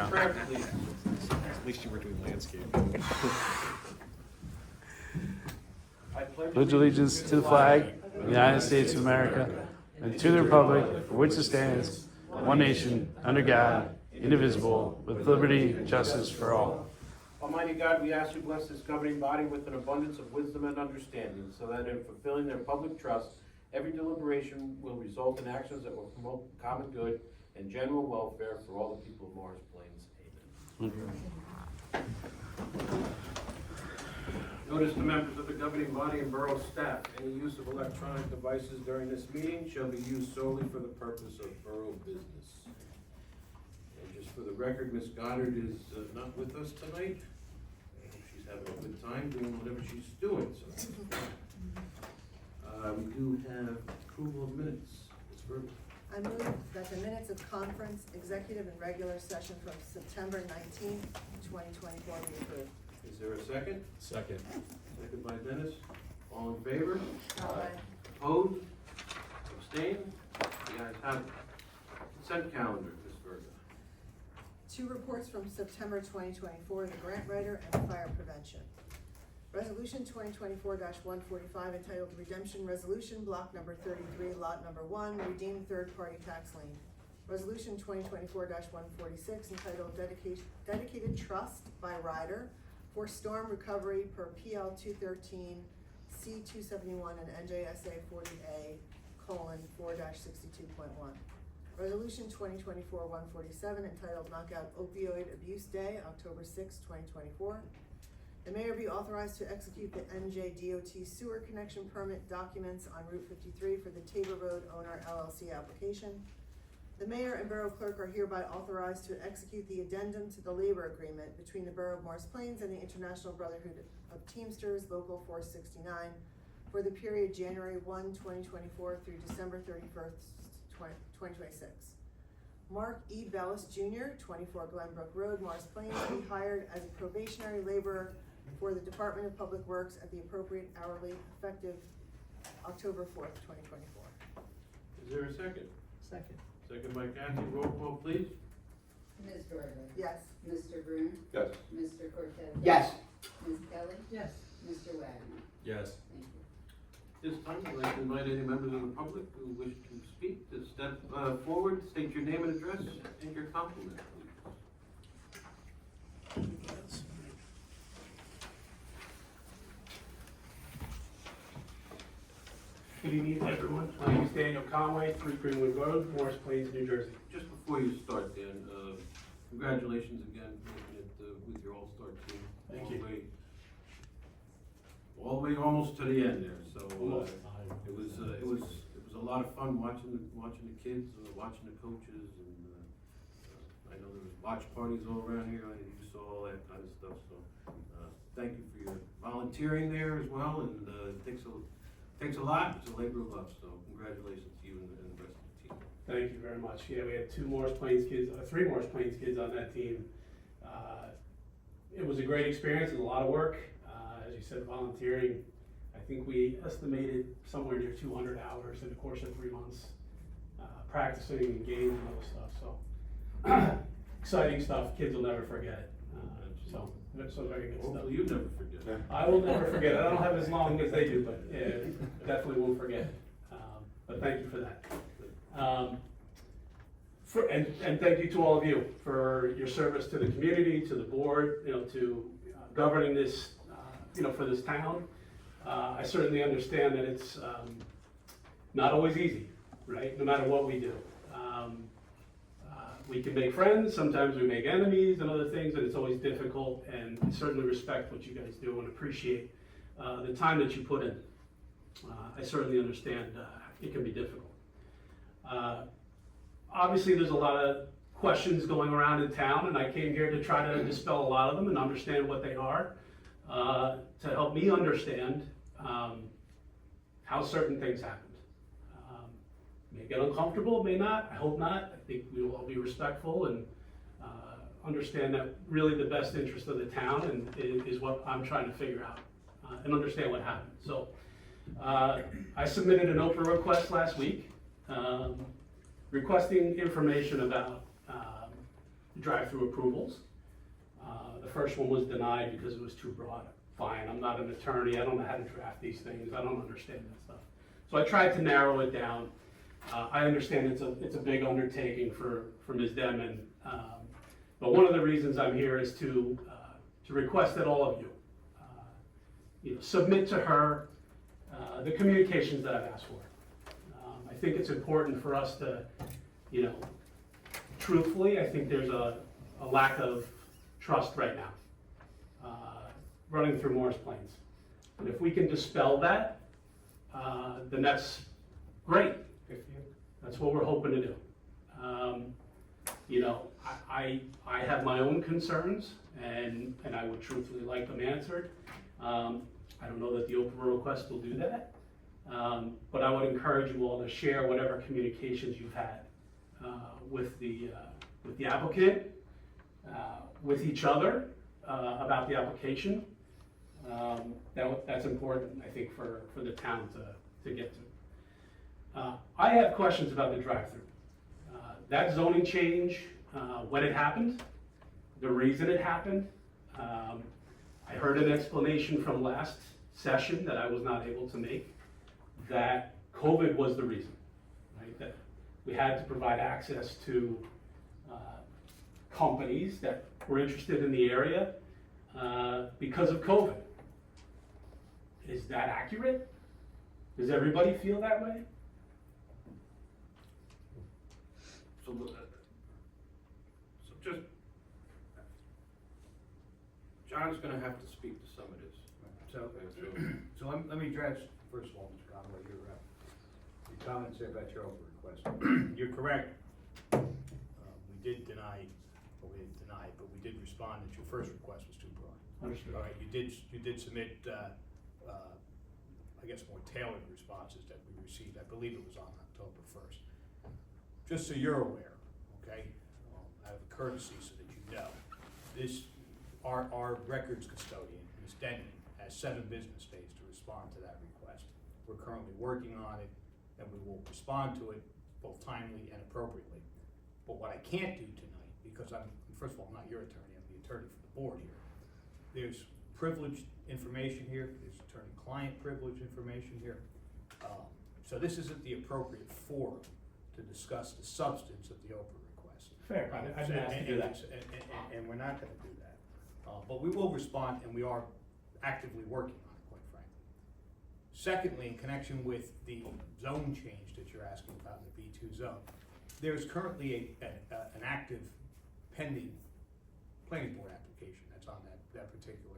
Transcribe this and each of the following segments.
prayer, please. At least you were doing landscaping. I Pledge allegiance to the flag of the United States of America and to the republic for which it stands, one nation, under God, indivisible, with liberty and justice for all. Almighty God, we ask you bless this governing body with an abundance of wisdom and understanding, so that in fulfilling their public trust, every deliberation will result in actions that will promote common good and general welfare for all the people of Morris Plains. Amen. Notice to members of the governing body and borough staff, any use of electronic devices during this meeting shall be used solely for the purpose of borough business. And just for the record, Ms. Goddard is not with us tonight. She's having a good time doing whatever she's doing. So, we do have approval of minutes. Ms. Berger. I move that the minutes of conference, executive, and regular session from September 19th, 2024 be approved. Is there a second? Second. Second by Dennis. All in favor? Aye. Opposed? Abstained? The ayes have it. Consent calendar, Ms. Berger. 2 reports from September 2024, the grant writer and fire prevention. Resolution 2024-145 entitled Redemption Resolution, Block Number 33, Lot Number 1, Redeem Third-Party Tax Lien. Resolution 2024-146 entitled Dedicated Trust by Rider for Storm Recovery per PL 213, C271, and NJSA 40A:4-62.1. Resolution 2024-147 entitled Knockout Opioid Abuse Day, October 6, 2024. The mayor be authorized to execute the NJDOT sewer connection permit documents on Route 53 for the Tabor Road Owner LLC application. The mayor and borough clerk are hereby authorized to execute the addendum to the labor agreement between the Borough of Morris Plains and the International Brotherhood of Teamsters, Local 469, for the period January 1, 2024 through December 31st, 2026. Mark E. Bellis Jr., 24 Glenbrook Road, Morris Plains, be hired as a probationary laborer for the Department of Public Works at the appropriate hourly effective October 4th, 2024. Is there a second? Second. Second by Kathy. Roll call, please. Ms. Berger. Yes. Mr. Broom. Yes. Mr. Cortez. Yes. Ms. Kelly. Yes. Mr. Wagner. Yes. Thank you. This time, I'd like to invite any members of the public who wish to speak to step forward, state your name and address, and your compliment, please. Good evening, everyone. My name is Daniel Conway, 3 Greenwood Road, Morris Plains, New Jersey. Just before you start, Dan, congratulations again for making it with your all-star team. Thank you. All the way almost to the end there. So Almost. it was a lot of fun watching the kids, watching the coaches, and I know there was watch parties all around here. You saw all that kind of stuff. So thank you for your volunteering there as well. And it takes a lot. It's a labor of love. So congratulations to you and the rest of the team. Thank you very much. Yeah, we had 3 Morris Plains kids on that team. It was a great experience. It was a lot of work. As you said, volunteering. I think we estimated somewhere near 200 hours in the course of 3 months, practicing and games and other stuff. So exciting stuff. Kids will never forget. So very good stuff. Hopefully you never forget. I will never forget. I don't have as long as they do, but definitely won't forget. But thank you for that. And thank you to all of you for your service to the community, to the board, to governing this, for this town. I certainly understand that it's not always easy, right? No matter what we do. We can make friends, sometimes we make enemies and other things, and it's always difficult, and I certainly respect what you guys do and appreciate the time that you put in. I certainly understand it can be difficult. Obviously, there's a lot of questions going around in town, and I came here to try to dispel a lot of them and understand what they are, to help me understand how certain things happened. May get uncomfortable, may not, I hope not. I think we will all be respectful and understand that really the best interest of the town is what I'm trying to figure out and understand what happened. So I submitted an Oprah request last week requesting information about drive-through approvals. The first one was denied because it was too broad. Fine, I'm not an attorney, I don't know how to draft these things, I don't understand that stuff. So I tried to narrow it down. I understand it's a big undertaking for Ms. Denman, but one of the reasons I'm here is to request that all of you, submit to her the communications that I've asked for. I think it's important for us to, truthfully, I think there's a lack of trust right now, running through Morris Plains. And if we can dispel that, then that's great. That's what we're hoping to do. I have my own concerns, and I would truthfully like them answered. I don't know that the open request will do that, but I would encourage you all to share whatever communications you've had with the applicant, with each other about the application. That's important, I think, for the town to get to. I have questions about the drive-through. That zoning change, when it happened, the reason it happened. I heard an explanation from last session that I was not able to make, that COVID was the reason, right? That we had to provide access to companies that were interested in the area because of COVID. Is that accurate? Does everybody feel that way? So just, John's gonna have to speak to some of this. So, Okay, so let me address, first of all, Mr. Conway, your comments there about your open request. You're correct. We did deny, but we did respond that your first request was too broad. Understood. All right, you did submit, I guess, more tailored responses that we received. I believe it was on October 1st. Just so you're aware, okay, out of courtesy so that you know, our records custodian, Ms. Denman, has 7 business days to respond to that request. We're currently working on it, and we will respond to it both timely and appropriately. But what I can't do tonight, because first of all, I'm not your attorney, I'm the attorney for the board here. There's privileged information here, there's attorney-client privilege information here. So this isn't the appropriate forum to discuss the substance of the open request. Fair, I didn't ask you to do that. And we're not gonna do that. But we will respond, and we are actively working on it, quite frankly. Secondly, in connection with the zone change that you're asking about in the B2 zone, there's currently an active pending planning board application that's on that particular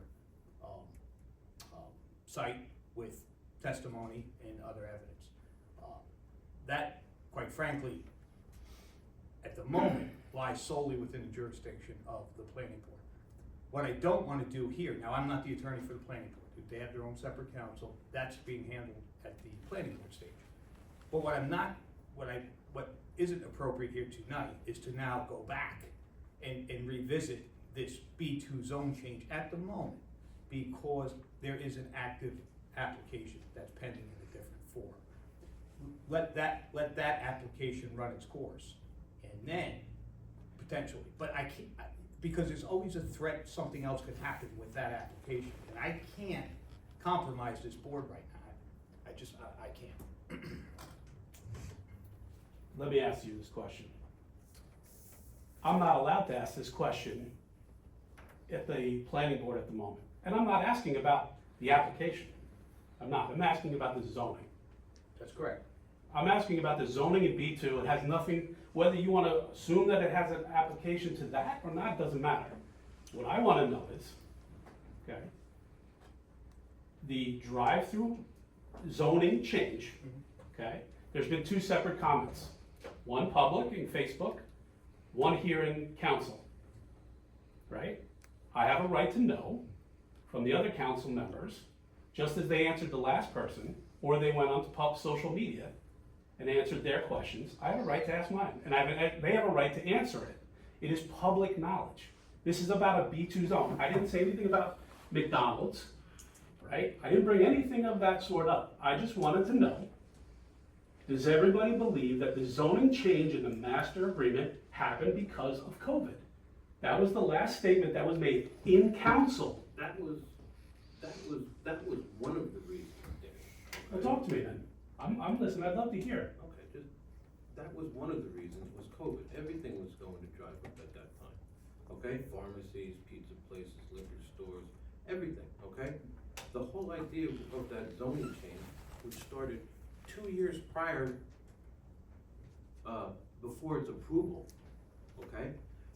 site with testimony and other evidence. That, quite frankly, at the moment, lies solely within the jurisdiction of the planning board. What I don't want to do here, now I'm not the attorney for the planning board, they have their own separate counsel, that's being handled at the planning board stage. But what isn't appropriate here tonight is to now go back and revisit this B2 zone change at the moment, because there is an active application that's pending in a different form. Let that application run its course, and then potentially, but I can't, because there's always a threat something else could happen with that application, and I can't compromise this board right now. I can't. Let me ask you this question. I'm not allowed to ask this question at the planning board at the moment. And I'm not asking about the application. I'm asking about the zoning. That's correct. I'm asking about the zoning in B2. It has nothing, whether you want to assume that it has an application to that or not, doesn't matter. What I want to know is, okay, the drive-through zoning change, okay, there's been 2 separate comments. One public in Facebook, one here in council, right? I have a right to know from the other council members, just as they answered the last person, or they went onto social media and answered their questions, I have a right to ask mine, and they have a right to answer it. It is public knowledge. This is about a B2 zone. I didn't say anything about McDonald's, right? I didn't bring anything of that sort up. I just wanted to know, does everybody believe that the zoning change in the master agreement happened because of COVID? That was the last statement that was made in council. That was one of the reasons, Danny. Talk to me then. I'm listening, I'd love to hear. Okay, that was one of the reasons, was COVID. Everything was going to drive up at that time. Okay, pharmacies, pizza places, liquor stores, everything, okay? The whole idea of that zoning change, which started 2 years prior, before its approval, okay,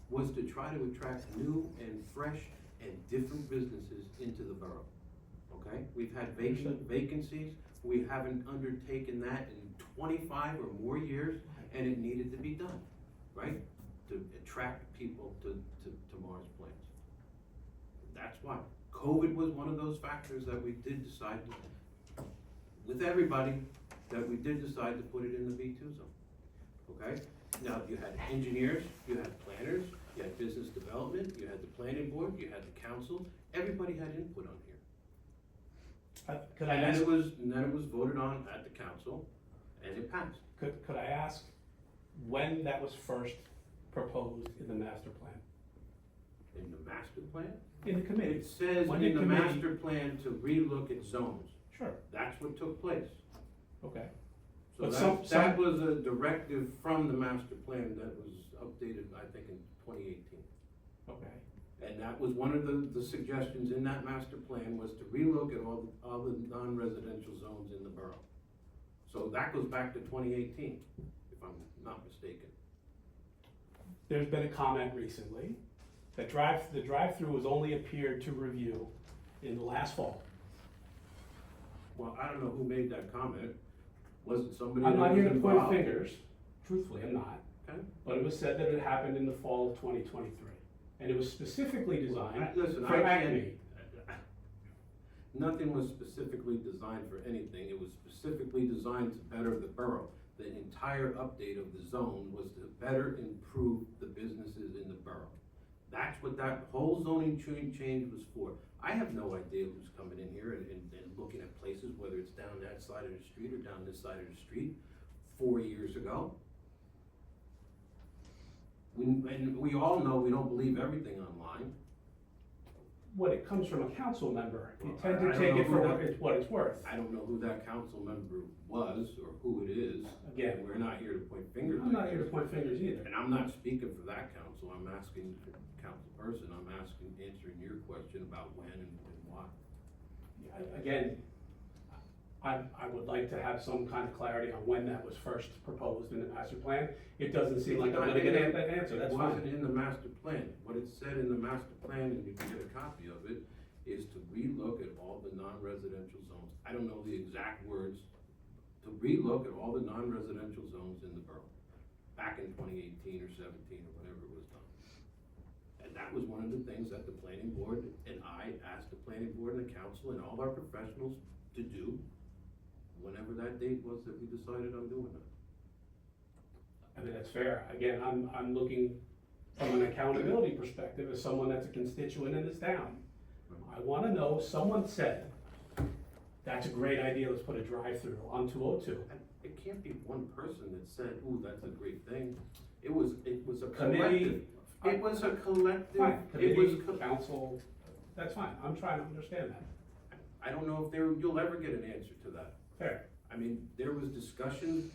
was to try to attract new and fresh and different businesses into the borough, okay? We've had vacancies, we haven't undertaken that in 25 or more years, and it needed to be done, right? To attract people to Mars Plains. That's why. COVID was one of those factors that we did decide, with everybody, that we did decide to put it in the B2 zone, okay? Now, you had engineers, you had planners, you had business development, you had the planning board, you had the council, everybody had input on here. Could I And ask, then it was voted on at the council, and it passed. could I ask when that was first proposed in the master plan? In the master plan, In the committee? it says When in did the committee- master plan to relook at zones. Sure, That's what took place. okay. So But that was a directive from the master plan that was updated, I think, in 2018. Okay. And that was one of the suggestions in that master plan, was to relook at all the non-residential zones in the borough. So that goes back to 2018, if I'm not mistaken. There's been a comment recently that the drive-through was only appeared to review in the last fall. Well, I don't know who made that comment. Was it somebody? I'm that not was here to point involved? fingers, truthfully, I'm not. Okay. But it was said that it happened in the fall of 2023. And it was specifically designed Listen, for I can't, Acme. nothing was specifically designed for anything. It was specifically designed to better the borough. The entire update of the zone was to better improve the businesses in the borough. That's what that whole zoning change was for. I have no idea who's coming in here and looking at places, whether it's down that side of the street or down this side of the street 4 years ago. And we all know we don't believe everything online. When it comes from a council member, you Well, tend I to don't take know it who for that- what it's worth. I don't know who that council member was or who it is. Again, We're not here to point fingers. I'm not here to point fingers either. And I'm not speaking for that council, I'm asking the council person, I'm answering your question about when and why. Again, I would like to have some kind of clarity on when that was first proposed in the master plan. It doesn't seem like I'm gonna get an answer, that's It fine. wasn't in the master plan. What it said in the master plan, and you can get a copy of it, is to relook at all the non-residential zones. I don't know the exact words, to relook at all the non-residential zones in the borough, back in 2018 or 17 or whatever it was done. And that was one of the things that the planning board and I asked the planning board and the council and all our professionals to do whenever that date was that we decided on doing that. I mean, that's fair. Again, I'm looking from an accountability perspective as someone that's a constituent in this town. I wanna know, someone said, that's a great idea, let's put a drive-through on 202. And it can't be one person that said, ooh, that's a great thing. It was a Committee. collective. It was a collective, Fine, it was, committee, council, that's fine. I'm trying to understand that. I don't know if you'll ever get an answer to that. Fair. I mean, there was discussion,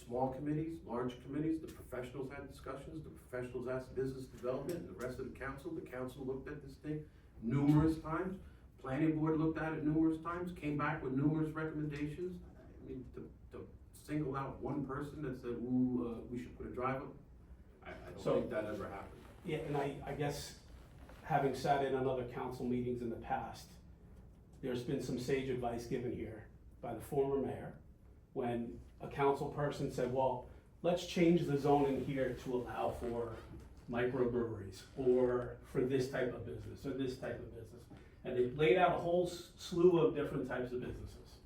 small committees, large committees, the professionals had discussions, the professionals asked business development, and the rest of the council looked at this thing numerous times. Planning board looked at it numerous times, came back with numerous recommendations. I mean, to single out one person that said, ooh, we should put a drive up, I So- don't think that ever happened. Yeah, and I guess, having sat in on other council meetings in the past, there's been some sage advice given here by the former mayor, when a council person said, well, let's change the zoning here to allow for microbreweries, or for this type of business, or this type of business. And they laid out a whole slew of different types of businesses.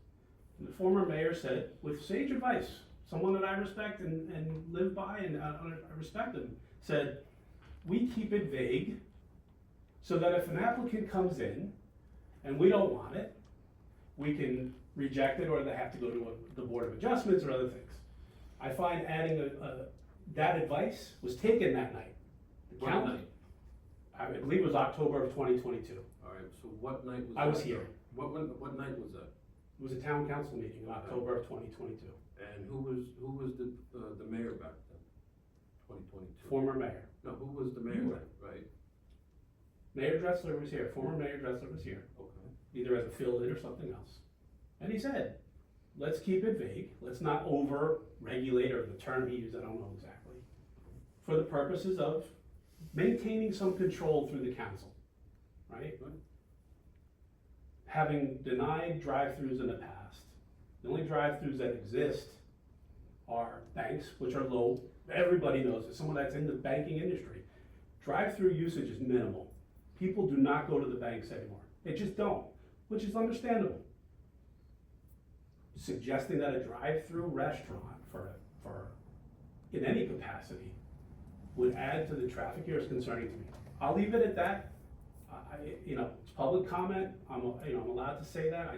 And the former mayor said, with sage advice, someone that I respect and live by, and I respect him, said, we keep it vague, so that if an applicant comes in and we don't want it, we can reject it, or they have to go to the Board of Adjustments or other things. I find adding that advice was taken that night The What county, night? I believe it was October of 2022. All right, so what night was that? I was here. What night was that? It was a town council meeting in October of 2022. And who was the mayor back then? 2022? Former mayor. No, who was the mayor You were. then, right? Mayor Dressler was here, former Mayor Dressler was here, Okay. either as a fill-in or something else. And he said, let's keep it vague, let's not over-regulate, or the term he used, I don't know exactly, for the purposes of maintaining some control through the council, right? Right. Having denied drive-throughs in the past, the only drive-throughs that exist are banks, which are low. Everybody knows it, someone that's in the banking industry. Drive-through usage is minimal. People do not go to the banks anymore. They just don't, which is understandable. Suggesting that a drive-through restaurant for in any capacity would add to the traffic here is concerning to me. I'll leave it at that. It's public comment. I'm allowed to say that.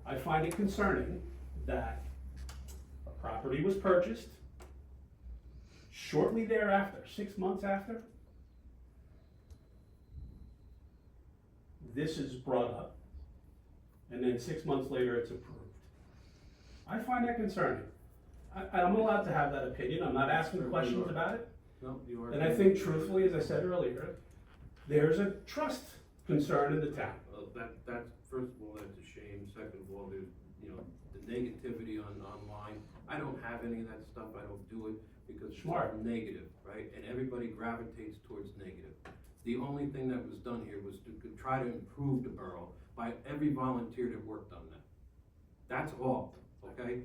I find it concerning that a property was purchased shortly thereafter, 6 months after, this is brought up, and then 6 months later it's approved. I find that concerning. I'm allowed to have that opinion. I'm not asking questions about it. No, you are. And I think truthfully, as I said earlier, there's a trust concern in the town. Well, that's, first of all, that's a shame. Second of all, there's, the negativity online. I don't have any of that stuff. I don't do it because it's Smart. all negative, right? And everybody gravitates towards negative. The only thing that was done here was to try to improve the borough by every volunteer that worked on that. That's all, okay?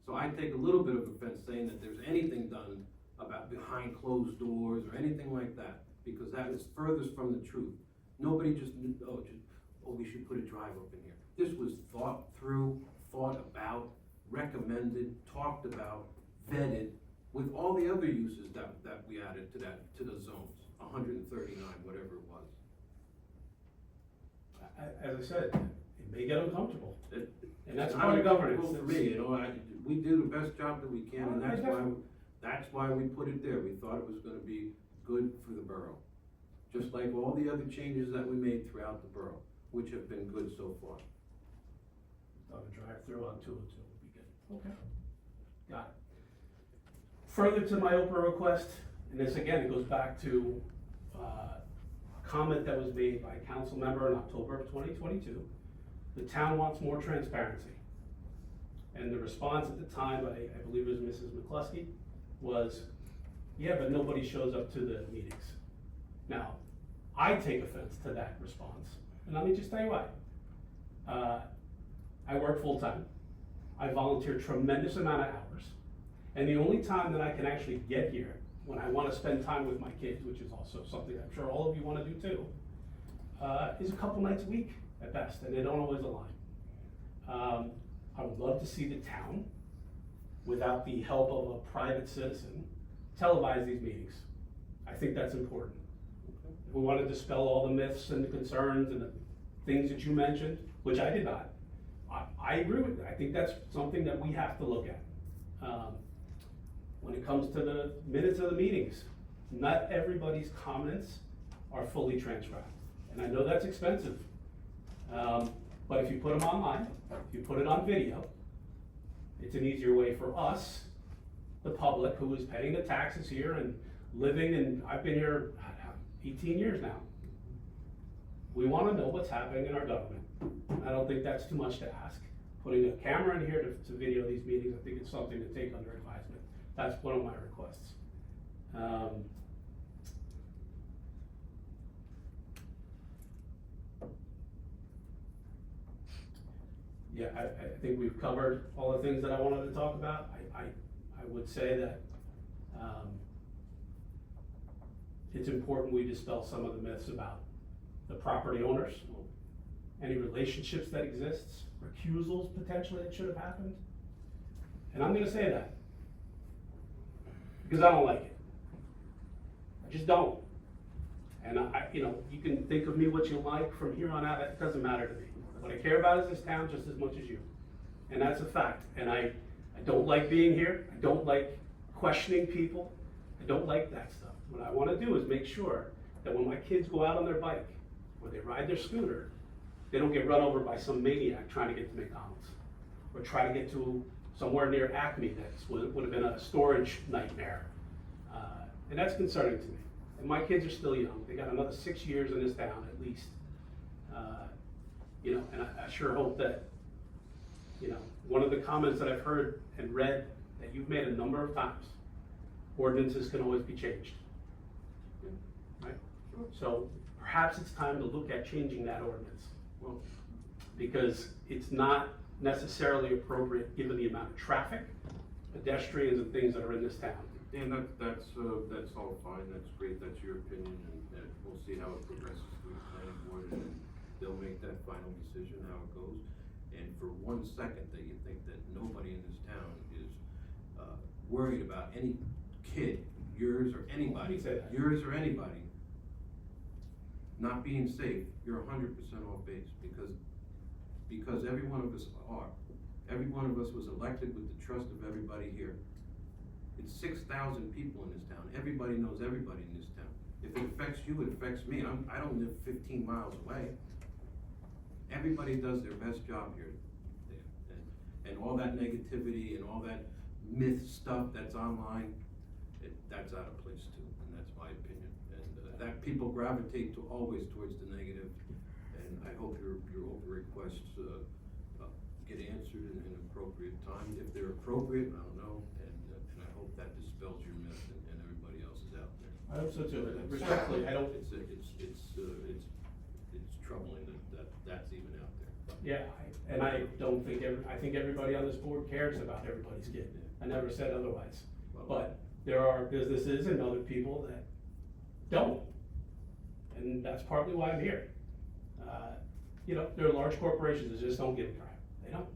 So I take a little bit of offense saying that there's anything done about behind closed doors or anything like that, because that is furthest from the truth. Nobody just, we should put a drive up in here. This was thought through, thought about, recommended, talked about, vetted, with all the other uses that we added to the zones, 139, whatever it was. As I said, it may get uncomfortable, and that's It's part of not governance. uncomfortable for me, we do the best job that we can, and Oh, that's why we put it there. We thought it was gonna be good for the borough. Just like all the other changes that we made throughout the borough, which have been good so far. Thought a drive-through on 202 would be good. Okay. Got it. Further to my Oprah request, and this again, it goes back to a comment that was made by a council member in October of 2022. The town wants more transparency. And the response at the time, I believe it was Mrs. McCluskey, was, yeah, but nobody shows up to the meetings. Now, I take offense to that response, and let me just tell you why. I work full-time. I volunteer tremendous amount of hours. And the only time that I can actually get here, when I want to spend time with my kids, which is also something I'm sure all of you want to do too, is a couple nights a week at best, and they don't always align. I would love to see the town, without the help of a private citizen, televise these meetings. I think that's important. If we want to dispel all the myths and the concerns and the things that you mentioned, which I did not, I agree with that. I think that's something that we have to look at. When it comes to the minutes of the meetings, not everybody's comments are fully transcribed. And I know that's expensive. But if you put them online, if you put it on video, it's an easier way for us, the public, who is paying the taxes here and living, and I've been here 18 years now. We want to know what's happening in our government. I don't think that's too much to ask. Putting a camera in here to video these meetings, I think it's something to take under advisement. That's one of my requests. Yeah, I think we've covered all the things that I wanted to talk about. I would say that it's important we dispel some of the myths about the property owners, any relationships that exists, recusals potentially that should have happened. And I'm gonna say that because I don't like it. I just don't. And you can think of me what you like from here on out, it doesn't matter to me. What I care about is this town just as much as you. And that's a fact. And I don't like being here. I don't like questioning people. I don't like that stuff. What I wanna do is make sure that when my kids go out on their bike, or they ride their scooter, they don't get run over by some maniac trying to get to McDonald's, or try to get to somewhere near Acme that would have been a storage nightmare. And that's concerning to me. And my kids are still young, they got another 6 years in this town at least. You know, and I sure hope that, you know, one of the comments that I've heard and read that you've made a number of times, ordinances can always be changed. Right? So perhaps it's time to look at changing that ordinance. Well, Because it's not necessarily appropriate given the amount of traffic, pedestrians and things that are in this town. and that's all fine, that's great, that's your opinion, and we'll see how it progresses through the planning board, and they'll make that final decision how it goes. And for 1 second that you think that nobody in this town is worried about any kid, yours or anybody, not being safe, you're 100% off base, because every one of us are. Every one of us was elected with the trust of everybody here. It's 6,000 people in this town. Everybody knows everybody in this town. If it affects you, it affects me. I don't live 15 miles away. Everybody does their best job here. And all that negativity and all that myth stuff that's online, that's out of place too, and that's my opinion. And that people gravitate to always towards the negative. And I hope your open requests get answered in an appropriate time. If they're appropriate, I don't know, and I hope that dispels your myth and everybody else is out there. I hope so too. Respectfully, I don't. It's troubling that's even out there. Yeah, I think everybody on this board cares about everybody's kid. I never said otherwise. But there are businesses and other people that don't. And that's partly why I'm here. You know, there are large corporations that just don't give a crap. They don't.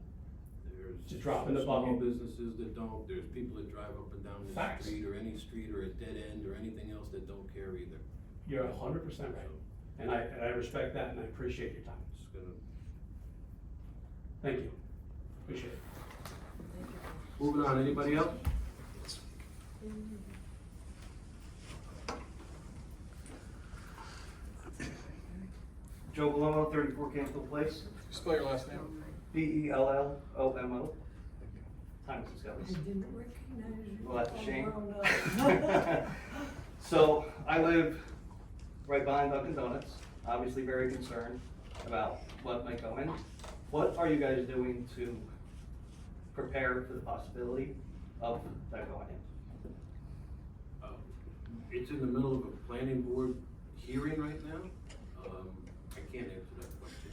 There's It's a drop in the small bucket. businesses that don't, there's people that drive up and down this Facts. street or any street or a dead end or anything else that don't care either. You're 100% right. And I respect that and I appreciate your time. Just gonna, Thank you. Appreciate it. moving on, anybody else? Joe Belomo, 34 Campbell Place, Spell your last name. Bellomo. Time to discuss. I didn't recognize you. Well, that's a shame. Oh, So I live right behind Dunkin' Donuts, obviously very concerned about what might go in. What are you guys doing to prepare for the possibility of that going in? It's in the middle of a planning board hearing right now. I can't answer that question.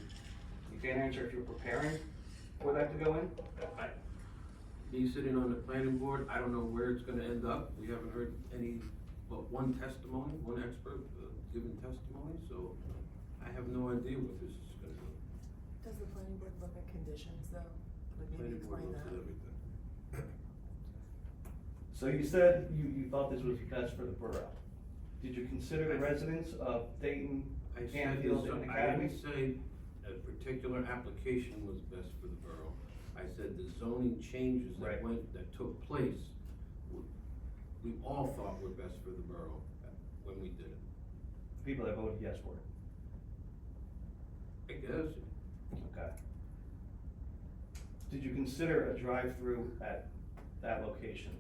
You can't answer if you're preparing for that to go in? Me sitting on the planning board, I don't know where it's gonna end up. We haven't heard any, but one testimony, one expert giving testimony, so I have no idea what this is gonna do. Does the planning board look at conditions though? Would maybe Planning board explain looks at that. everything. So you said you thought this was best for the borough. Did you consider the residents of Dayton, I said Canfield, this, and I Academy? didn't say a particular application was best for the borough. I said the zoning changes Right. that took place, we all thought were best for the borough when we did it. People that voted yes for it. I guess, Okay. Did you consider a drive-through at that location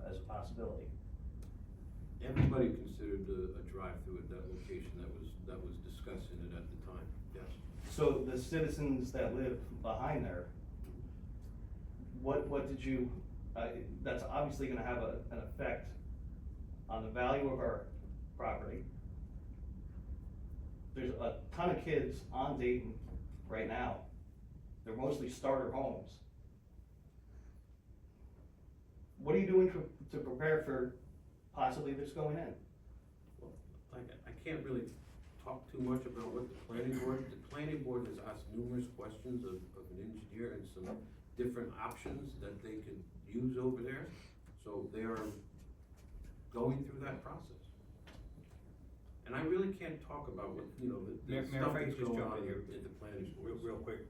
as a possibility? everybody considered a drive-through at that location that was discussing it at the time, yes. So the citizens that live behind there, what did you, that's obviously gonna have an effect on the value of our property. There's a ton of kids on Dayton right now. They're mostly starter homes. What are you doing to prepare for possibly this going in? Well, I can't really talk too much about what the planning board has asked numerous questions of an engineer and some different options that they could use over there. So they are going through that process. And I really can't talk about what, the Mayor, stuff if I that's could just going jump on in here at the planning board. real quick.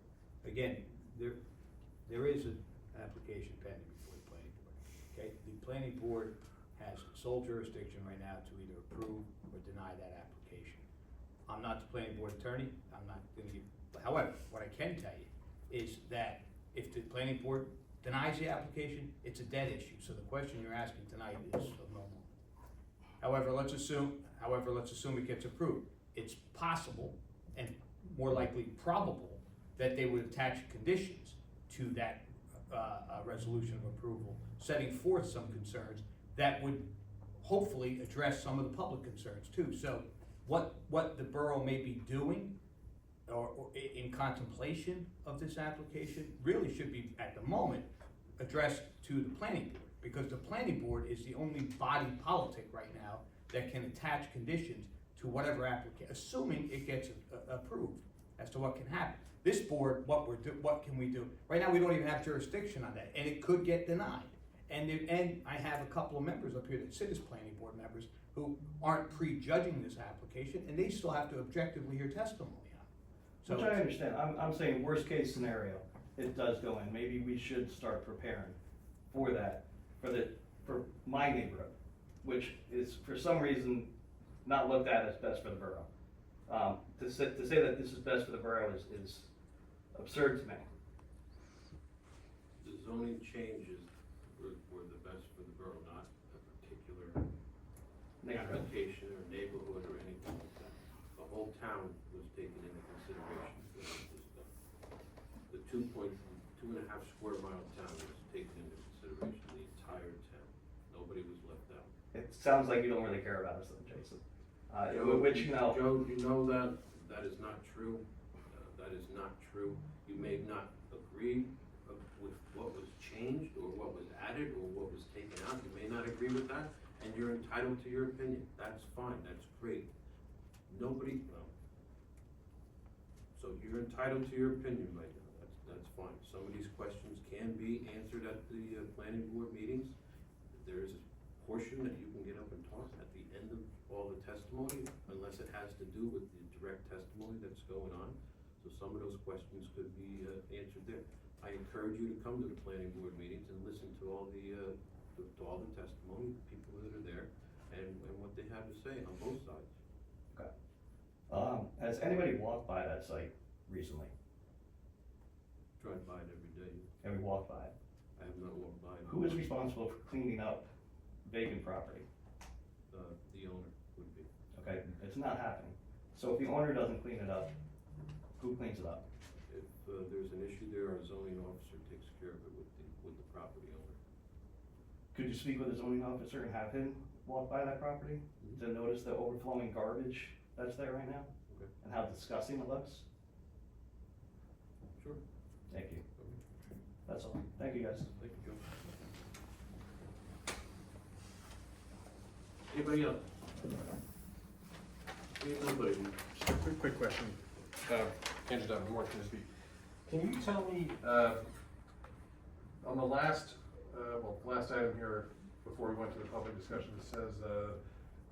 Again, there is an application pending before the planning board, okay? The planning board has sole jurisdiction right now to either approve or deny that application. I'm not the planning board attorney, I'm not gonna give, however, what I can tell you is that if the planning board denies the application, it's a dead issue, so the question you're asking tonight is of no moment. However, let's assume it gets approved. It's possible, and more likely probable, that they would attach conditions to that resolution of approval, setting forth some concerns that would hopefully address some of the public concerns too. So what the borough may be doing or in contemplation of this application really should be, at the moment, addressed to the planning board, because the planning board is the only body politic right now that can attach conditions to whatever application, assuming it gets approved as to what can happen. This board, what can we do? Right now, we don't even have jurisdiction on that, and it could get denied. And I have a couple of members up here that sit as planning board members who aren't prejudging this application, and they still have to objectively hear testimony on it. So, Which I understand. I'm saying worst case scenario, it does go in. Maybe we should start preparing for that, for my neighborhood, which is for some reason not looked at as best for the borough. To say that this is best for the borough is absurd to me. The zoning changes were the best for the borough, not a particular Neighborhood. application or neighborhood or anything like that. The whole town was taken into consideration for this stuff. The 2.5 square mile town was taken into consideration, the entire town. Nobody was left out. It sounds like you don't really care about us, though, Jason. Which, you know. Joe, you know that is not true. That is not true. You may not agree with what was changed or what was added or what was taken out. You may not agree with that, and you're entitled to your opinion. That's fine, that's great. Nobody, well, so you're entitled to your opinion right now. That's fine. Some of these questions can be answered at the planning board meetings. There is a portion that you can get up and talk at the end of all the testimony, unless it has to do with the direct testimony that's going on. So some of those questions could be answered there. I encourage you to come to the planning board meetings and listen to all the testimony, the people that are there, and what they have to say on both sides. Okay. Has anybody walked by that site recently? Drive by it every day. Have we walked by it? I have not walked by it. Who is responsible for cleaning up vacant property? The owner would be. Okay, it's not happening. So if the owner doesn't clean it up, who cleans it up? If there's an issue there, our zoning officer takes care of it with the property owner. Could you speak with the zoning officer and have him walk by that property to notice the overflowing garbage that's there right now? Okay. And how disgusting it looks? Sure. Thank you. That's all. Thank you, guys. Thank you, Joe. Anybody else? Nobody. Just a quick question. Andrew Dunn, North Nisby. Can you tell me, on the last item here, before we went to the public discussion, it says,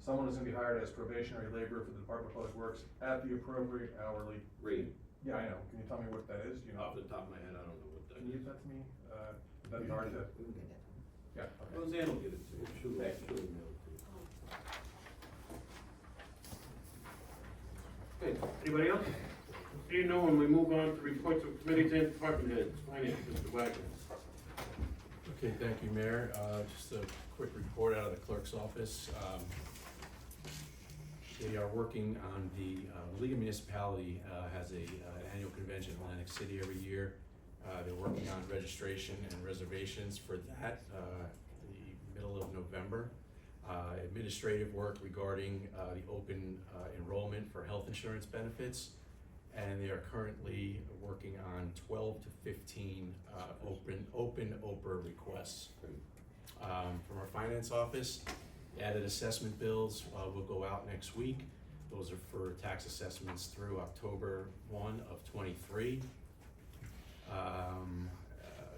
someone is gonna be hired as probationary laborer for the Department of Public Works at the appropriate hourly. Rate. Yeah, I know. Can you tell me what that is? Do you know? Off the top of my head, I don't know what that Can you is. give that to me? That'd be hard to. Yeah, okay. Roseanne will get it to you. She'll email it to you. Okay, anybody else? Seeing no one, we move on to reports of committees and department heads. Finance, Mr. Wagner. Okay, thank you, Mayor. Just a quick report out of the clerk's office. They are working on the League of Municipality has an annual convention in Atlantic City every year. They're working on registration and reservations for that, the middle of November. Administrative work regarding the open enrollment for health insurance benefits. And they are currently working on 12 to 15 open OPER requests. From our finance office, added assessment bills will go out next week. Those are for tax assessments through October 1 of 23.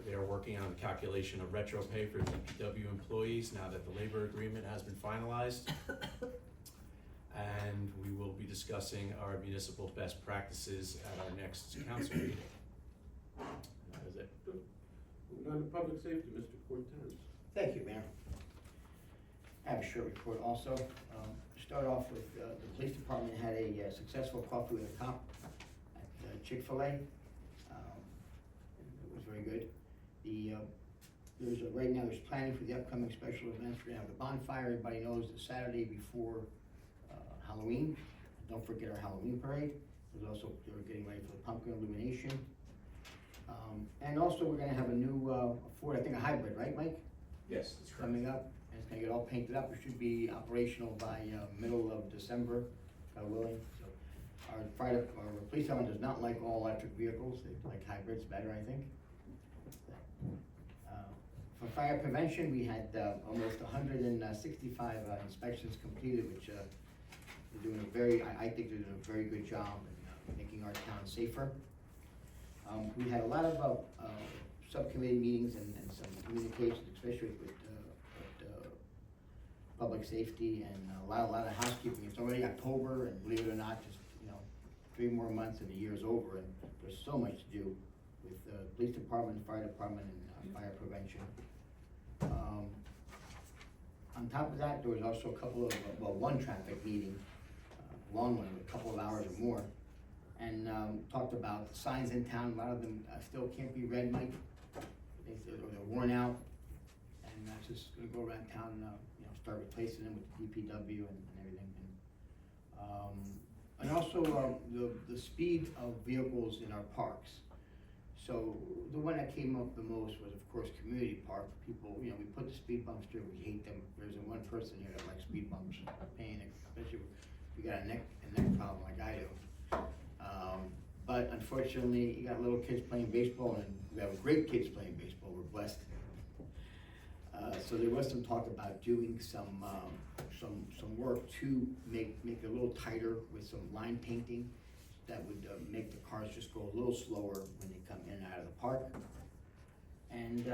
They are working on the calculation of retro pay for DPW employees now that the labor agreement has been finalized. And we will be discussing our municipal best practices at our next council meeting. And that is it. Moving on to public safety, Mr. Cortez. Thank you, Mayor. I have a short report also. Start off with, the police department had a successful coffee with a cop at Chick-fil-A. It was very good. Right now there's planning for the upcoming special events. We're gonna have the bonfire, everybody knows, the Saturday before Halloween. Don't forget our Halloween parade. There's also, they're getting ready for the pumpkin illumination. And also we're gonna have a new Ford, I think a hybrid, right, Mike? Yes, that's Coming up, and it's gonna get all painted up. It should be operational by middle of December, God willing. So our police department does not like all electric vehicles. They like hybrids better, I think. For fire prevention, we had almost 165 inspections completed, which they're doing I think they're doing a very good job in making our town safer. We had a lot of subcommittee meetings and some communications, especially with public safety, and a lot of housekeeping. It's already October, and believe it or not, just 3 more months and the year's over, and there's so much to do with the police department, fire department, and fire prevention. On top of that, there was also a couple of, one traffic meeting, long one, a couple of hours or more, and talked about the signs in town. A lot of them still can't be read, Mike. They're worn out, and that's just gonna go around town, start replacing them with DPW and everything. And also the speed of vehicles in our parks. So the one that came up the most was, of course, Community Park. People, we put the speed bumps through, we hate them. There's one person here that likes speed bumps, pain, especially if you got a neck problem like I do. But unfortunately, you got little kids playing baseball, and we have great kids playing baseball, we're blessed. So there was some talk about doing some work to make it a little tighter with some line painting that would make the cars just go a little slower when they come in and out of the park. And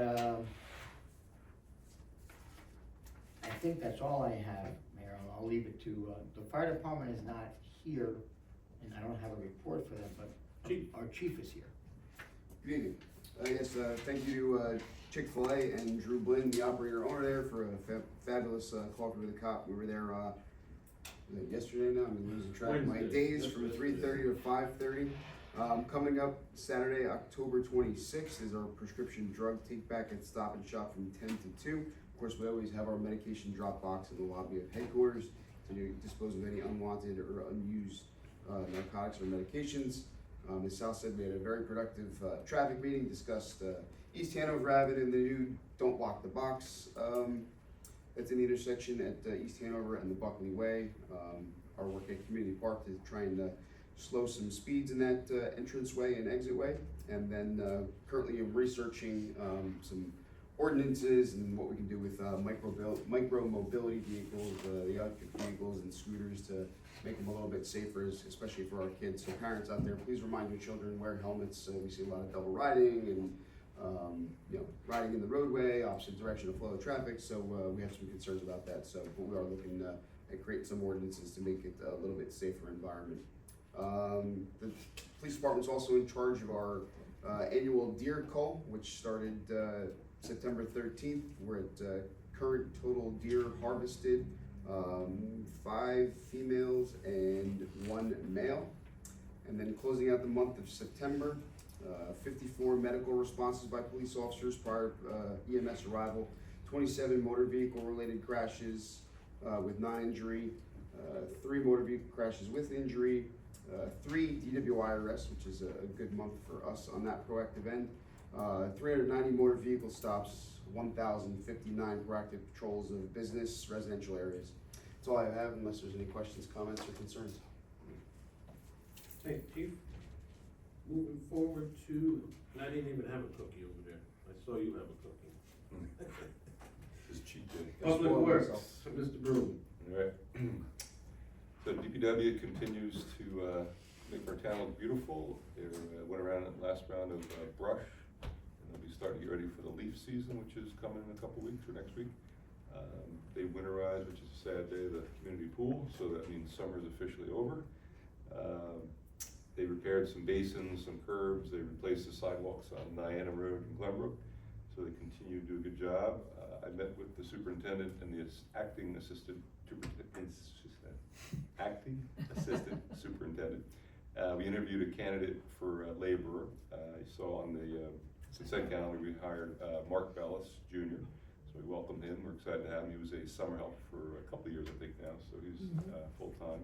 I think that's all I have, Mayor. I'll leave it to, the fire department is not here, and I don't have a report for them, but our chief is here. Good evening. Yes, thank you Chick-fil-A and Drew Blinn, the operator-owner there, for a fabulous coffee with a cop. We were there yesterday now, I'm losing track of my days, from 3:30 to 5:30. Coming up Saturday, October 26th, is our prescription drug take-back at Stop and Shop from 10 to 2. Of course, we always have our medication drop box in the lobby of headquarters to dispose of any unwanted or unused narcotics or medications. As Sal said, we had a very productive traffic meeting, discussed East Hanover Avenue and the new Don't Block the Box. That's in the intersection at East Hanover and the Buckley Way. Our work at Community Park to try and slow some speeds in that entranceway and exitway. And then currently I'm researching some ordinances and what we can do with micro mobility vehicles, the electric vehicles and scooters, to make them a little bit safer, especially for our kids. So parents out there, please remind your children, wear helmets. We see a lot of double riding and riding in the roadway, opposite direction of flow of traffic. So we have some concerns about that. So, but we are looking at creating some ordinances to make it a little bit safer environment. The police department's also in charge of our annual deer cull, which started September 13th. We're at current total deer harvested, 5 females and 1 male. And then closing out the month of September, 54 medical responses by police officers prior EMS arrival, 27 motor vehicle related crashes with non-injury, 3 motor vehicle crashes with injury, 3 DWI arrests, which is a good month for us on that proactive end, 390 motor vehicle stops, 1,059 proactive patrols of business, residential areas. That's all I have, unless there's any questions, comments, or concerns. Hey, Chief, moving forward to, and I didn't even have a cookie over there. I saw you have a cookie. Just cheat day. Public Works, Mr. Broom. All right. So DPW continues to make our town look beautiful. They went around the last round of brush, and they'll be starting to get ready for the leaf season, which is coming in a couple weeks or next week. They winterized, which is a sad day, the community pool, so that means summer's officially over. They repaired some basins, some curbs. They replaced the sidewalks on Diana Road and Glenbrook. So so they continue to do a good job. I met with the superintendent and the acting assistant superintendent. We interviewed a candidate for laborer. You saw on the consent calendar we hired Mark Bellis Jr. So we welcomed him. We're excited to have him. He was a summer help for a couple of years, I think now, so he's full-time.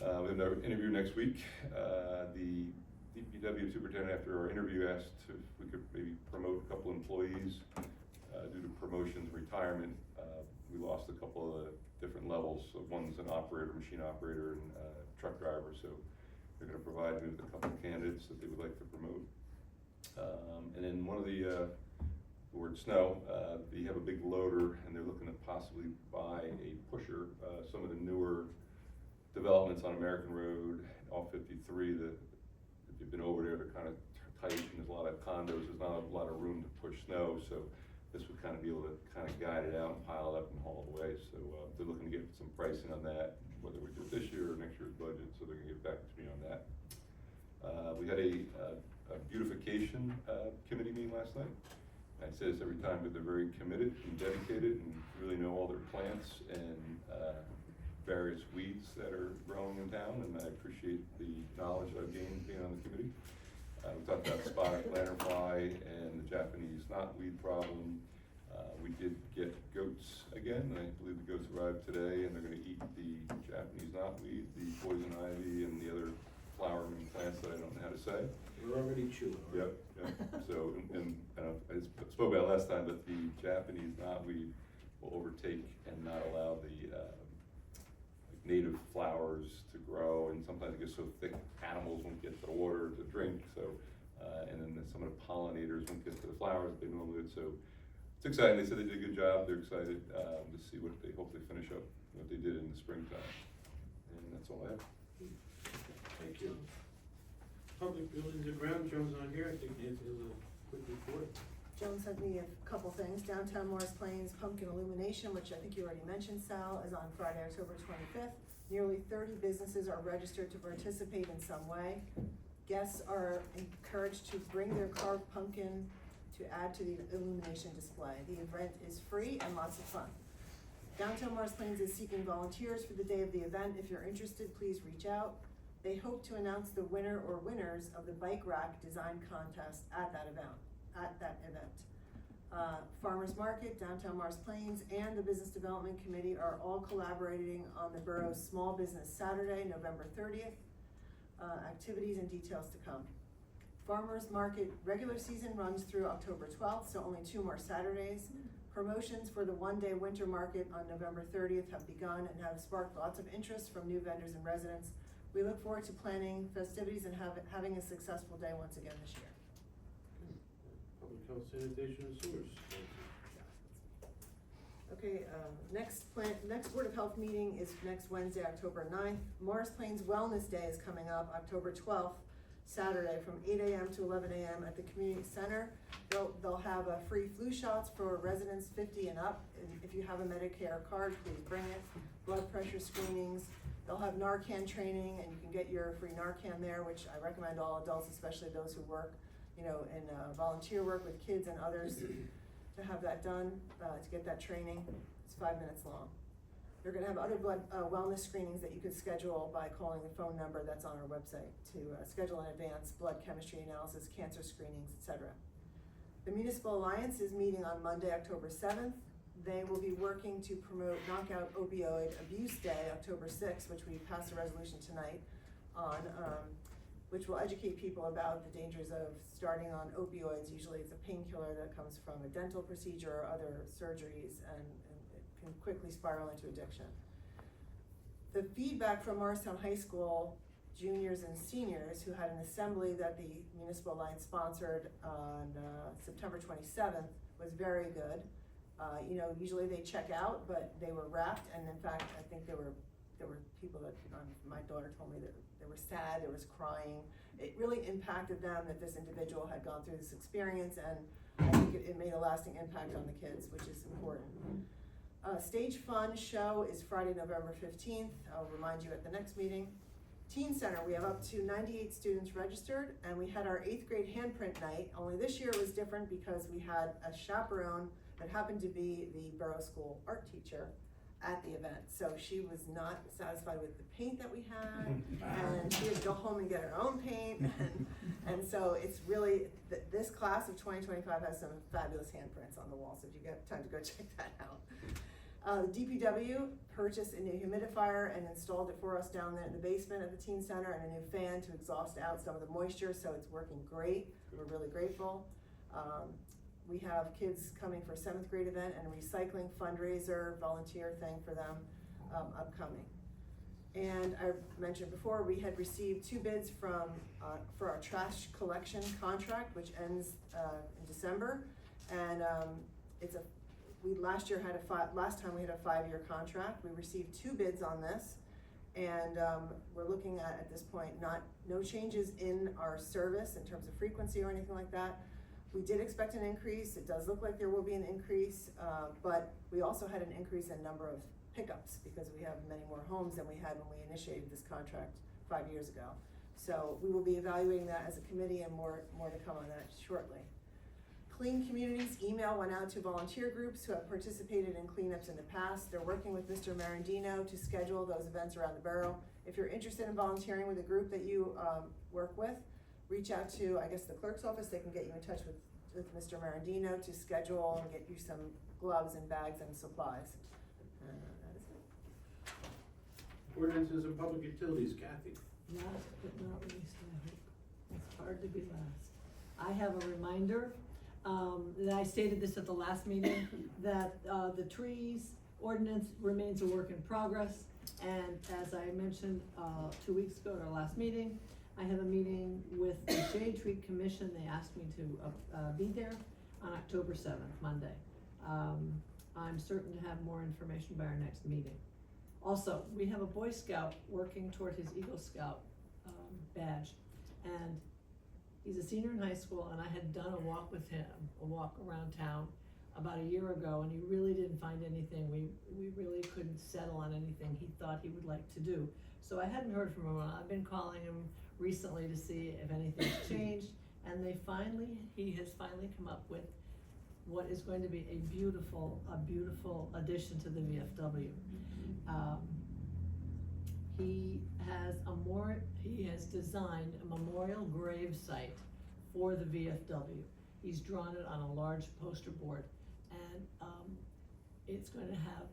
We have another interview next week. The DPW superintendent, after our interview, asked if we could maybe promote a couple employees due to promotions, retirement. We lost a couple of the different levels. So one's an operator, machine operator, and truck driver. So they're going to provide me with a couple of candidates that they would like to promote. And then one of the word snow, they have a big loader, and they're looking to possibly buy a pusher. Some of the newer developments on American Road, off 53, if you've been over there, they're kind of tight, and there's a lot of condos, there's not a lot of room to push snow, so this would kind of be able to kind of guide it out and pile it up and haul it away. So they're looking to get some pricing on that, whether we do it this year or next year's budget, so they're gonna get back to me on that. We had a beautification committee meeting last night. I say this every time, but they're very committed and dedicated and really know all their plants and various weeds that are growing in town, and I appreciate the knowledge I've gained being on the committee. We talked about spotted lanternfly and the Japanese knotweed problem. We did get goats again. I believe the goats arrived today, and they're going to eat the Japanese knotweed, the poison ivy, and the other flowering plants that I don't know how to say. We're already chewing. Yep. So, and I spoke about it last time, but the Japanese knotweed will overtake and not allow the native flowers to grow, and sometimes it gets so thick animals won't get to the water to drink. So, and then some of the pollinators won't get to the flowers that they normally would. So it's exciting. They said they did a good job. They're excited to see what they hopefully finish up what they did in the springtime. And that's all I have. Thank you. Public buildings and grounds, Joan's on here, I think Nancy has a quick report. Joan sent me a couple things. Downtown Morris Plains Pumpkin Illumination, which I think you already mentioned, Sal, is on Friday, October 25th. Nearly 30 businesses are registered to participate in some way. Guests are encouraged to bring their carved pumpkin to add to the illumination display. The event is free and lots of fun. Downtown Morris Plains is seeking volunteers for the day of the event. If you're interested, please reach out. They hope to announce the winner or winners of the bike rack design contest at that event. Farmers Market, Downtown Morris Plains, and the Business Development Committee are all collaborating on the borough's Small Business Saturday, November 30th. Activities and details to come. Farmers Market regular season runs through October 12th, so only 2 more Saturdays. Promotions for the one-day winter market on November 30th have begun and have sparked lots of interest from new vendors and residents. We look forward to planning festivities and having a successful day once again this year. Public health, sanitation, and sewers. Okay, next Board of Health meeting is next Wednesday, October 9th. Morris Plains Wellness Day is coming up October 12th, Saturday, from 8 a.m. to 11 a.m. at the community center. They'll have free flu shots for residents 50 and up. And if you have a Medicare card, please bring it. Blood pressure screenings. They'll have Narcan training, and you can get your free Narcan there, which I recommend all adults, especially those who work, in volunteer work with kids and others, to have that done, to get that training. It's 5 minutes long. They're gonna have other blood wellness screenings that you could schedule by calling the phone number that's on our website to schedule in advance, blood chemistry analysis, cancer screenings, etc. The Municipal Alliance is meeting on Monday, October 7th. They will be working to promote Knockout Opioid Abuse Day, October 6th, which we passed a resolution tonight on, which will educate people about the dangers of starting on opioids. Usually it's a painkiller that comes from a dental procedure or other surgeries, and it can quickly spiral into addiction. The feedback from Morristown High School juniors and seniors who had an assembly that the Municipal Alliance sponsored on September 27th was very good. Usually they check out, but they were wrapped, and in fact, I think there were people that, my daughter told me that they were sad, there was crying. It really impacted them that this individual had gone through this experience, and I think it made a lasting impact on the kids, which is important. Stage Fun show is Friday, November 15th. I'll remind you at the next meeting. Teen Center, we have up to 98 students registered, and we had our 8th grade handprint night. Only this year it was different because we had a chaperone that happened to be the Borough School art teacher at the event. So she was not satisfied with the paint that we had, and she had to go home and get her own paint. And so it's really, this class of 2025 has some fabulous handprints on the wall, so if you get time to go check that out. DPW purchased a new humidifier and installed it for us down there in the basement of the teen center, and a new fan to exhaust out some of the moisture, so it's working great. We're really grateful. We have kids coming for a 7th grade event and a recycling fundraiser, volunteer thing for them upcoming. And I mentioned before, we had received 2 bids from, for our trash collection contract, which ends in December. And last time we had a 5-year contract. We received 2 bids on this, and we're looking at this point, no changes in our service in terms of frequency or anything like that. We did expect an increase. It does look like there will be an increase, but we also had an increase in number of pickups because we have many more homes than we had when we initiated this contract 5 years ago. So we will be evaluating that as a committee, and more to come on that shortly. Clean Communities email went out to volunteer groups who have participated in cleanups in the past. They're working with Mr. Marandino to schedule those events around the borough. If you're interested in volunteering with a group that you work with, reach out to, I guess, the clerk's office. They can get you in touch with Mr. Marandino to schedule and get you some gloves and bags and supplies. That is it. Ordinances and public utilities, Kathy. Last but not least, I hope. It's hard to be last. I have a reminder, that I stated this at the last meeting, that the trees ordinance remains a work in progress. And as I mentioned 2 weeks ago at our last meeting, I have a meeting with the Shade Tree Commission. They asked me to be there on October 7th, Monday. I'm certain to have more information by our next meeting. Also, we have a Boy Scout working toward his Eagle Scout badge. And he's a senior in high school, and I had done a walk with him, a walk around town about a year ago, and he really didn't find anything. We really couldn't settle on anything he thought he would like to do. So I hadn't heard from him. I've been calling him recently to see if anything's changed, and he has finally come up with what is going to be a beautiful addition to the VFW. He has designed a memorial grave site for the VFW. He's drawn it on a large poster board, and it's going to have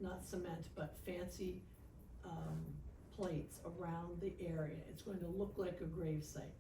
not cement but fancy plates around the area. It's going to look like a grave site.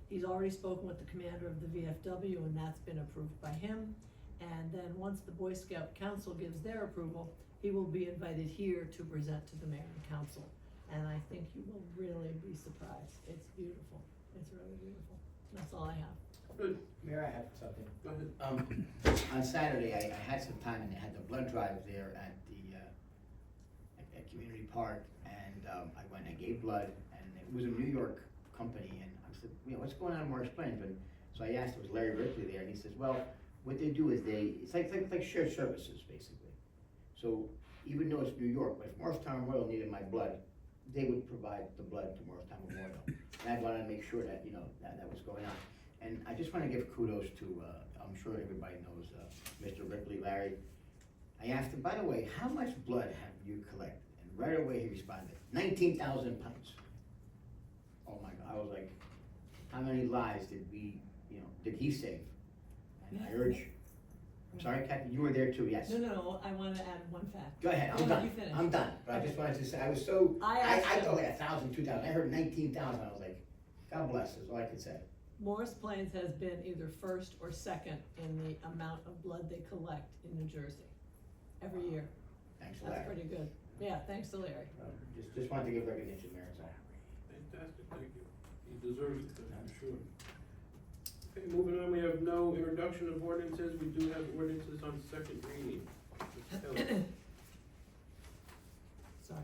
He's already spoken with the commander of the VFW, and that's been approved by him. And then once the Boy Scout Council gives their approval, he will be invited here to present to the mayor and council. And I think you will really be surprised. It's beautiful. It's really beautiful. That's all I have. Good. Mayor, I have something. Go ahead. On Saturday, I had some time, and they had the blood drive there at the at Community Park, and I went and I gave blood, and it was a New York company, and I said, what's going on more explained? And so I asked, it was Larry Ripley there, and he says, well, what they do is it's like shared services, basically. So even though it's New York, but if Morristown Memorial needed my blood, they would provide the blood to Morristown Memorial. And I wanted to make sure that, that was going on. And I just want to give kudos to, I'm sure everybody knows, Mr. Ripley, Larry. I asked him, by the way, how much blood have you collected? And right away he responded, 19,000 pints. Oh my God, I was like, how many lives did he save? And I urge, I'm sorry, Kathy, you were there too, yes? No, I want to add one fact. Go ahead, I'm done. I'm done. But I just wanted to say, I was so, I thought like 1,000, 2,000. I heard 19,000. I was like, God bless, is all I could say. Morris Plains has been either first or second in the amount of blood they collect in New Jersey every year. Thanks, Larry. That's pretty good. Yeah, thanks to Larry. Just wanted to give recognition, Mayor, that's all. Fantastic, thank you. He deserves it, I'm sure. Okay, moving on, we have no introduction of ordinances. We do have ordinances on second reading. Mr. Kelly. Sorry.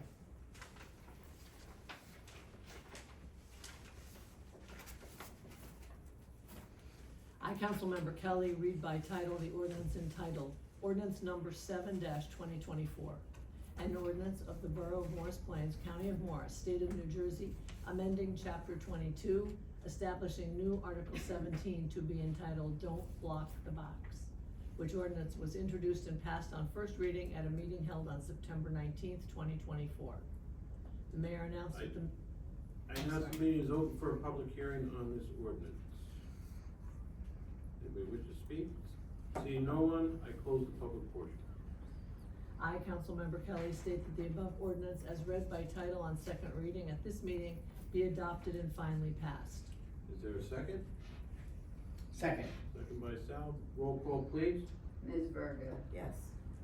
I, Councilmember Kelly, read by title the ordinance entitled Ordinance Number 7-2024. an ordinance of the Borough of Morris Plains, County of Morris, State of New Jersey, amending Chapter 22, establishing new Article 17 to be entitled Don't Block the Box, which ordinance was introduced and passed on first reading at a meeting held on September 19th, 2024. The mayor announced that the... I announce the meeting is open for a public hearing on this ordinance. Anybody wish to speak? Seeing no one, I close the public portion. I, Councilmember Kelly, state that the above ordinance as read by title on second reading at this meeting be adopted and finally passed. Is there a second? Second. Second by Sal. Roll call, please. Ms. Verga, Yes.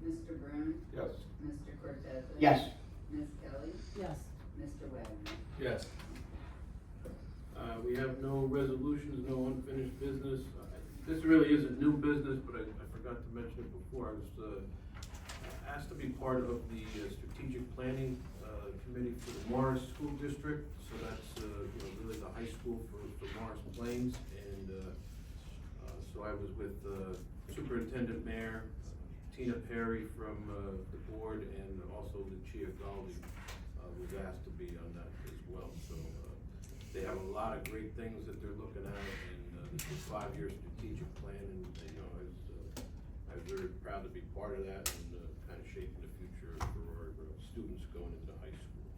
Mr. Brown, Yes. Mr. Cortez. Yes. Ms. Kelly, Yes. Mr. Wagner. Yes. We have no resolutions, no unfinished business. This really isn't new business, but I forgot to mention it before. I was asked to be part of the strategic planning committee for the Morris School District. So that's really the high school for Morris Plains. And so I was with Superintendent Mayor Tina Perry from the board, and also the Chia Galdi was asked to be on that as well. So they have a lot of great things that they're looking at, and this is a 5-year strategic plan, and I was very proud to be part of that, and kind of shaping the future for our students going into high school.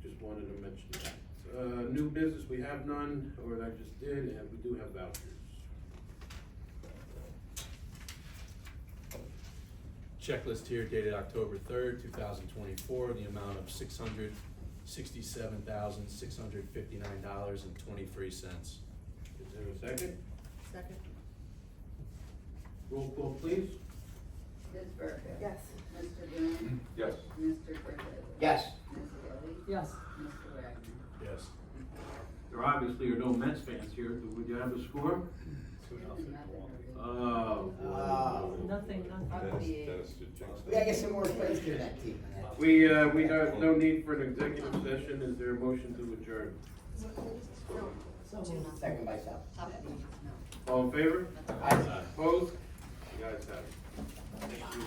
So just wanted to mention that. New business, we have none, or I just did, and we do have vouchers. Checklist here dated October 3rd, 2024, the amount of $667,659.23. Is there a second? Second. Roll call, please. Ms. Verga. Yes. Mr. Brown, Yes. Mr. Cortez. Yes. Ms. Kelly, Yes. Mr. Wagner. Yes. There obviously are no Mets fans here. Would you have a score? Oh, boy. Nothing. Dennis did jinx We gotta get some more friends to that team. We have no need for an executive session. Is there a motion to adjourn? So moved. Second by Sal. All in favor? Aye. Opposed? You guys have it. Thank you.